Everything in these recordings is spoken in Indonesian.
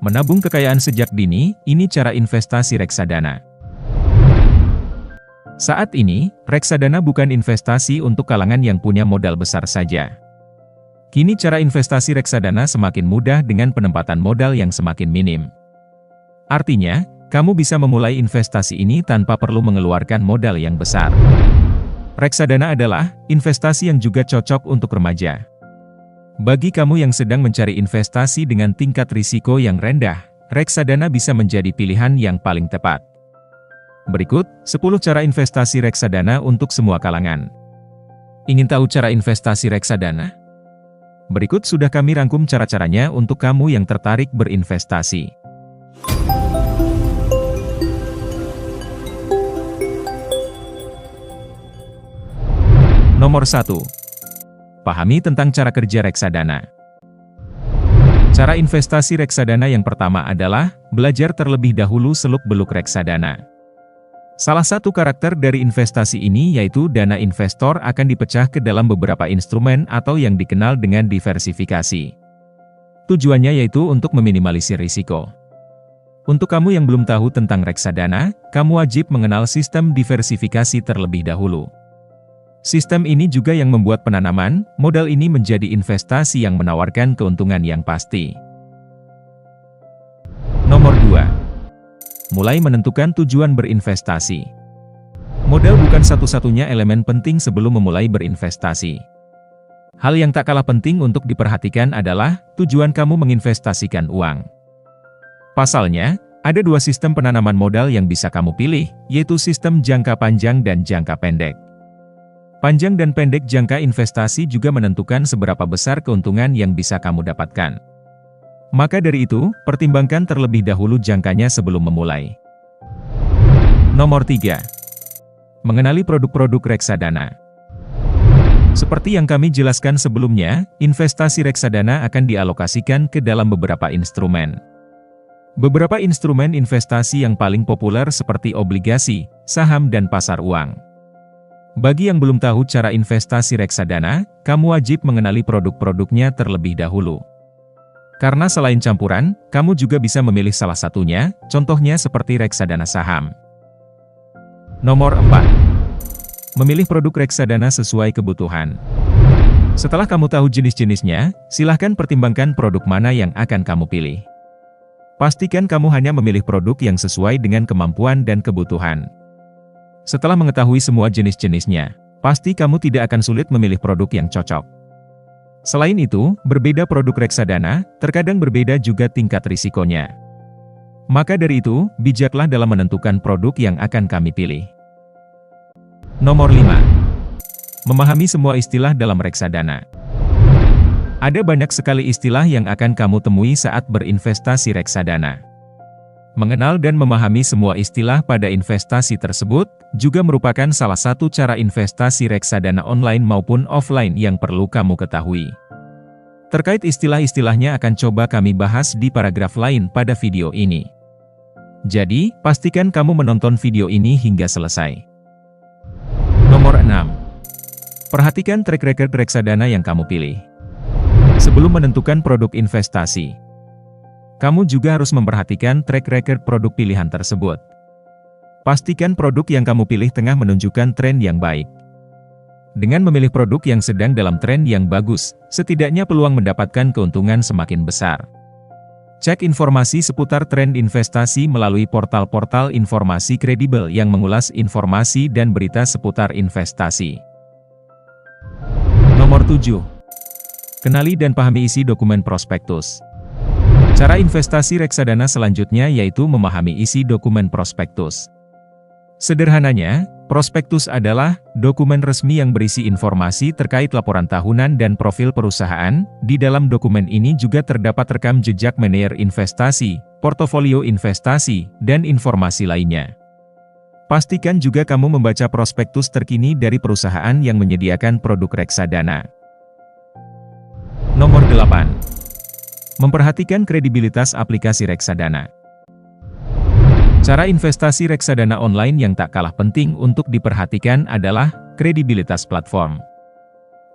Menabung kekayaan sejak dini, ini cara investasi reksadana. Saat ini, reksadana bukan investasi untuk kalangan yang punya modal besar saja. Kini cara investasi reksadana semakin mudah dengan penempatan modal yang semakin minim. Artinya, kamu bisa memulai investasi ini tanpa perlu mengeluarkan modal yang besar. Reksadana adalah investasi yang juga cocok untuk remaja. Bagi kamu yang sedang mencari investasi dengan tingkat risiko yang rendah, reksadana bisa menjadi pilihan yang paling tepat. Berikut, 10 cara investasi reksadana untuk semua kalangan. Ingin tahu cara investasi reksadana? Berikut sudah kami rangkum cara-caranya untuk kamu yang tertarik berinvestasi. Nomor 1. Pahami tentang cara kerja reksadana. Cara investasi reksadana yang pertama adalah belajar terlebih dahulu seluk-beluk reksadana. Salah satu karakter dari investasi ini yaitu dana investor akan dipecah ke dalam beberapa instrumen atau yang dikenal dengan diversifikasi. Tujuannya yaitu untuk meminimalisir risiko. Untuk kamu yang belum tahu tentang reksadana, kamu wajib mengenal sistem diversifikasi terlebih dahulu. Sistem ini juga yang membuat penanaman modal ini menjadi investasi yang menawarkan keuntungan yang pasti. Nomor 2. Mulai menentukan tujuan berinvestasi. Modal bukan satu-satunya elemen penting sebelum memulai berinvestasi. Hal yang tak kalah penting untuk diperhatikan adalah tujuan kamu menginvestasikan uang. Pasalnya, ada dua sistem penanaman modal yang bisa kamu pilih, yaitu sistem jangka panjang dan jangka pendek. Panjang dan pendek jangka investasi juga menentukan seberapa besar keuntungan yang bisa kamu dapatkan. Maka dari itu, pertimbangkan terlebih dahulu jangkanya sebelum memulai. Nomor 3. Mengenali produk-produk reksadana. Seperti yang kami jelaskan sebelumnya, investasi reksadana akan dialokasikan ke dalam beberapa instrumen. Beberapa instrumen investasi yang paling populer seperti obligasi, saham dan pasar uang. Bagi yang belum tahu cara investasi reksadana, kamu wajib mengenali produk-produknya terlebih dahulu. Karena selain campuran, kamu juga bisa memilih salah satunya, contohnya seperti reksadana saham. Nomor 4. Memilih produk reksadana sesuai kebutuhan. Setelah kamu tahu jenis-jenisnya, silahkan pertimbangkan produk mana yang akan kamu pilih. Pastikan kamu hanya memilih produk yang sesuai dengan kemampuan dan kebutuhan. Setelah mengetahui semua jenis-jenisnya, pasti kamu tidak akan sulit memilih produk yang cocok. Selain itu, berbeda produk reksadana, terkadang berbeda juga tingkat risikonya. Maka dari itu, bijaklah dalam menentukan produk yang akan kami pilih. Nomor 5. Memahami semua istilah dalam reksadana. Ada banyak sekali istilah yang akan kamu temui saat berinvestasi reksadana. Mengenal dan memahami semua istilah pada investasi tersebut, juga merupakan salah satu cara investasi reksadana online maupun offline yang perlu kamu ketahui. Terkait istilah-istilahnya akan coba kami bahas di paragraf lain pada video ini. Jadi, pastikan kamu menonton video ini hingga selesai. Nomor 6. Perhatikan track record reksadana yang kamu pilih. Sebelum menentukan produk investasi, kamu juga harus memperhatikan track record produk pilihan tersebut. Pastikan produk yang kamu pilih tengah menunjukkan tren yang baik. Dengan memilih produk yang sedang dalam tren yang bagus, setidaknya peluang mendapatkan keuntungan semakin besar. Cek informasi seputar tren investasi melalui portal-portal informasi kredibel yang mengulas informasi dan berita seputar investasi. Nomor 7. Kenali dan pahami isi dokumen prospektus. Cara investasi reksadana selanjutnya yaitu memahami isi dokumen prospektus. Sederhananya, prospektus adalah dokumen resmi yang berisi informasi terkait laporan tahunan dan profil perusahaan. Di dalam dokumen ini juga terdapat rekam jejak manajer investasi, portofolio investasi, dan informasi lainnya. Pastikan juga kamu membaca prospektus terkini dari perusahaan yang menyediakan produk reksadana. Nomor 8. Memperhatikan kredibilitas aplikasi reksadana. Cara investasi reksadana online yang tak kalah penting untuk diperhatikan adalah kredibilitas platform.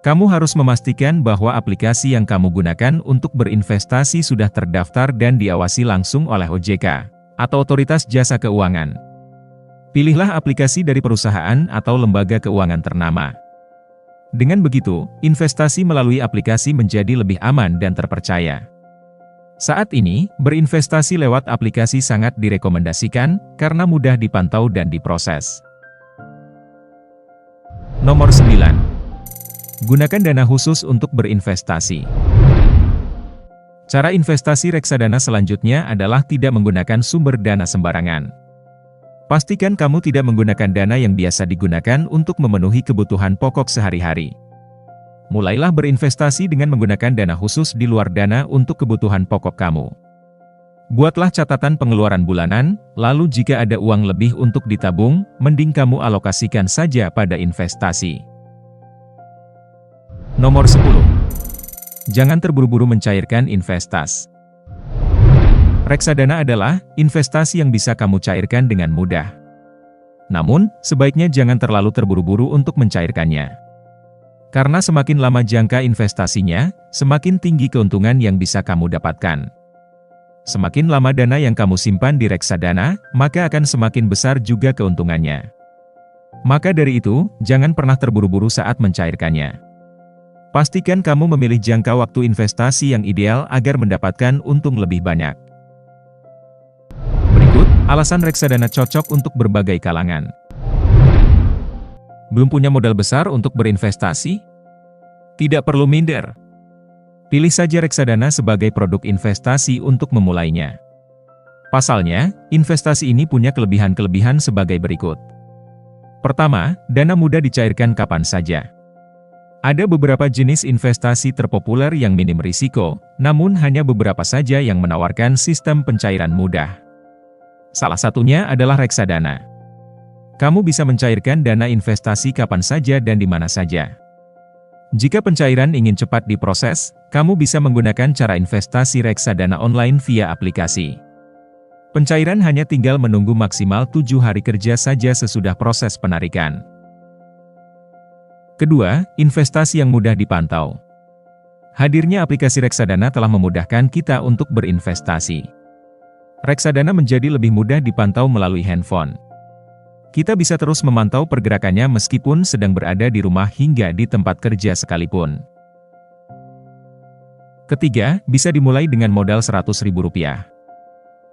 Kamu harus memastikan bahwa aplikasi yang kamu gunakan untuk berinvestasi sudah terdaftar dan diawasi langsung oleh OJK, atau Otoritas Jasa Keuangan. Pilihlah aplikasi dari perusahaan atau lembaga keuangan ternama. Dengan begitu, investasi melalui aplikasi menjadi lebih aman dan terpercaya. Saat ini, berinvestasi lewat aplikasi sangat direkomendasikan, karena mudah dipantau dan diproses. Nomor 9. Gunakan dana khusus untuk berinvestasi. Cara investasi reksadana selanjutnya adalah tidak menggunakan sumber dana sembarangan. Pastikan kamu tidak menggunakan dana yang biasa digunakan untuk memenuhi kebutuhan pokok sehari-hari. Mulailah berinvestasi dengan menggunakan dana khusus di luar dana untuk kebutuhan pokok kamu. Buatlah catatan pengeluaran bulanan, lalu jika ada uang lebih untuk ditabung, mending kamu alokasikan saja pada investasi. Nomor 10. Jangan terburu-buru mencairkan investasi. Reksadana adalah investasi yang bisa kamu cairkan dengan mudah. Namun, sebaiknya jangan terlalu terburu-buru untuk mencairkannya. Karena semakin lama jangka investasinya, semakin tinggi keuntungan yang bisa kamu dapatkan. Semakin lama dana yang kamu simpan di reksadana, maka akan semakin besar juga keuntungannya. Maka dari itu, jangan pernah terburu-buru saat mencairkannya. Pastikan kamu memilih jangka waktu investasi yang ideal agar mendapatkan untung lebih banyak. Berikut, alasan reksadana cocok untuk berbagai kalangan. Belum punya modal besar untuk berinvestasi? Tidak perlu minder. Pilih saja reksadana sebagai produk investasi untuk memulainya. Pasalnya, investasi ini punya kelebihan-kelebihan sebagai berikut. Pertama, dana mudah dicairkan kapan saja. Ada beberapa jenis investasi terpopuler yang minim risiko, namun hanya beberapa saja yang menawarkan sistem pencairan mudah. Salah satunya adalah reksadana. Kamu bisa mencairkan dana investasi kapan saja dan di mana saja. Jika pencairan ingin cepat diproses, kamu bisa menggunakan cara investasi reksadana online via aplikasi. Pencairan hanya tinggal menunggu maksimal 7 hari kerja saja sesudah proses penarikan. Kedua, investasi yang mudah dipantau. Hadirnya aplikasi reksadana telah memudahkan kita untuk berinvestasi. Reksadana menjadi lebih mudah dipantau melalui handphone. Kita bisa terus memantau pergerakannya meskipun sedang berada di rumah hingga di tempat kerja sekalipun. Ketiga, bisa dimulai dengan modal Rp100.000.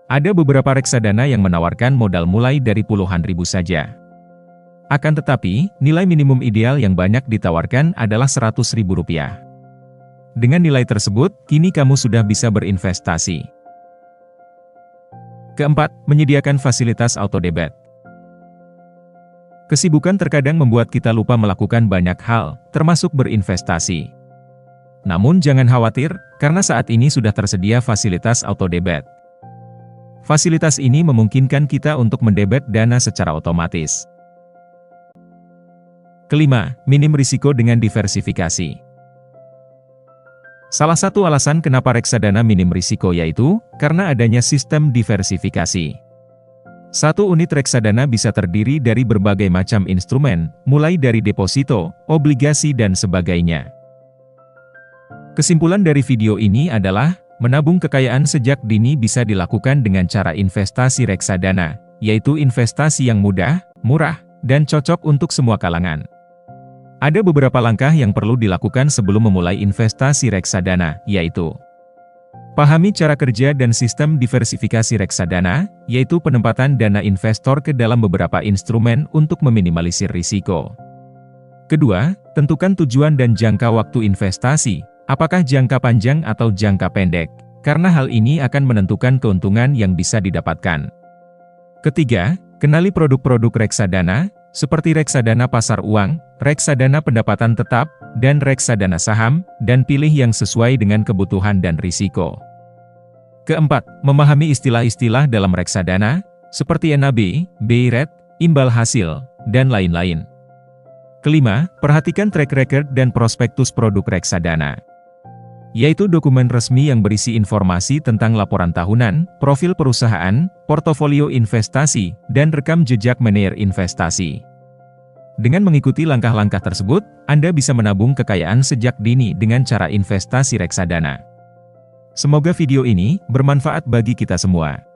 Ada beberapa reksadana yang menawarkan modal mulai dari puluhan ribu saja. Akan tetapi, nilai minimum ideal yang banyak ditawarkan adalah Rp100.000. Dengan nilai tersebut, kini kamu sudah bisa berinvestasi. Keempat, menyediakan fasilitas auto-debit. Kesibukan terkadang membuat kita lupa melakukan banyak hal, termasuk berinvestasi. Namun jangan khawatir, karena saat ini sudah tersedia fasilitas auto-debit. Fasilitas ini memungkinkan kita untuk mendebet dana secara otomatis. Kelima, minim risiko dengan diversifikasi. Salah satu alasan kenapa reksadana minim risiko yaitu, karena adanya sistem diversifikasi. Satu unit reksadana bisa terdiri dari berbagai macam instrumen, mulai dari deposito, obligasi dan sebagainya. Kesimpulan dari video ini adalah, menabung kekayaan sejak dini bisa dilakukan dengan cara investasi reksadana, yaitu investasi yang mudah, murah, dan cocok untuk semua kalangan. Ada beberapa langkah yang perlu dilakukan sebelum memulai investasi reksadana, yaitu pahami cara kerja dan sistem diversifikasi reksadana, yaitu penempatan dana investor ke dalam beberapa instrumen untuk meminimalisir risiko. Kedua, tentukan tujuan dan jangka waktu investasi, apakah jangka panjang atau jangka pendek, karena hal ini akan menentukan keuntungan yang bisa didapatkan. Ketiga, kenali produk-produk reksadana, seperti reksadana pasar uang, reksadana pendapatan tetap, dan reksadana saham, dan pilih yang sesuai dengan kebutuhan dan risiko. Keempat, memahami istilah-istilah dalam reksadana, seperti NAB, BI rate, imbal hasil, dan lain-lain. Kelima, perhatikan track record dan prospektus produk reksadana, yaitu dokumen resmi yang berisi informasi tentang laporan tahunan, profil perusahaan, portofolio investasi, dan rekam jejak manajer investasi. Dengan mengikuti langkah-langkah tersebut, Anda bisa menabung kekayaan sejak dini dengan cara investasi reksadana. Semoga video ini bermanfaat bagi kita semua.